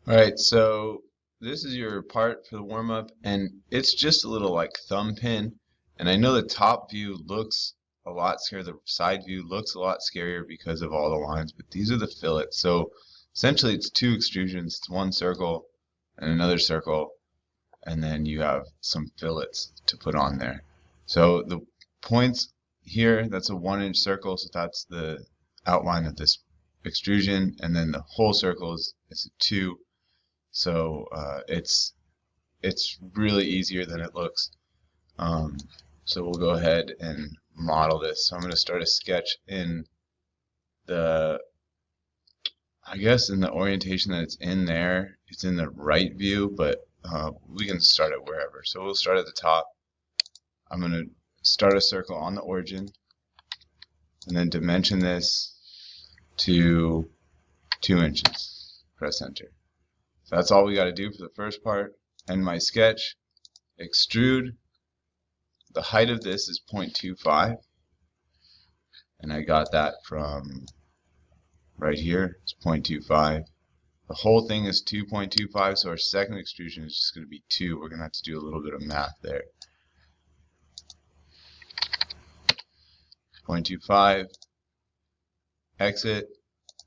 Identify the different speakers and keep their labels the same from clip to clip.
Speaker 1: All right, so this is your part for the warm up, and it's just a little like thumb pin. And I know the top view looks a lot scarier, the side view looks a lot scarier because of all the lines, but these are the fillets. So essentially, it's two extrusions, it's one circle and another circle, and then you have some fillets to put on there. So the points here, that's a 1 inch circle, so that's the outline of this extrusion, and then the whole circle is a 2. So it's really easier than it looks. Um, so we'll go ahead and model this. So I'm going to start a sketch in the, I guess in the orientation that it's in there. It's in the right view, but we can start it wherever. So we'll start at the top. I'm going to start a circle on the origin and then dimension this to 2 inches. Press enter. So that's all we got to do for the first part. End my sketch. Extrude. The height of this is 0.25, and I got that from right here. It's 0.25. The whole thing is 2.25, so our second extrusion is just going to be 2. We're going to have to do a little bit of math there. 0.25, exit,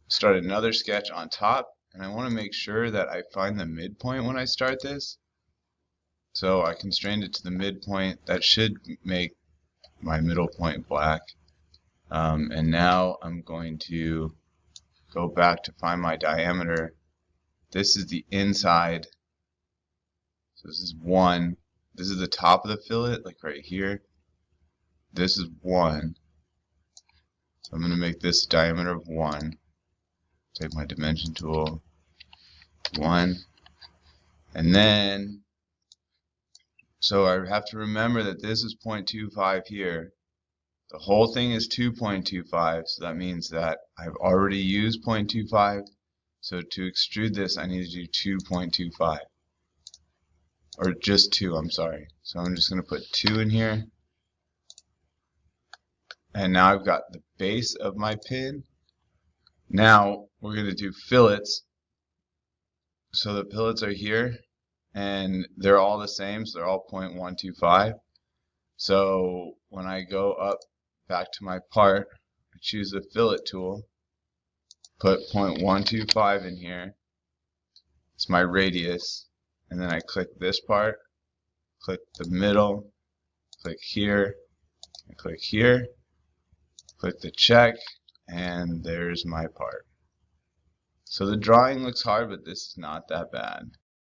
Speaker 1: start another sketch on top, and I want to make sure that I find the midpoint when I start this. So I constrained it to the midpoint. That should make my middle point black. And now I'm going to go back to find my diameter. This is the inside. So this is 1. This is the top of the fillet, like right here. This is 1. So I'm going to make this a diameter of 1. Take my dimension tool. 1. And then, so I have to remember that this is 0.25 here. The whole thing is 2.25, so that means that I've already used 0.25. So to extrude this, I need to do 2.25. Or just 2, I'm sorry. So I'm just going to put 2 in here. And now I've got the base of my pin. Now we're going to do fillets. So the fillets are here, and they're all the same, so they're all 0.125. So when I go up back to my part, I choose the fillet tool, put 0.125 in here. It's my radius, and then I click this part, click the middle, click here, and click here, click the check, and there's my part. So the drawing looks hard, but this is not that bad.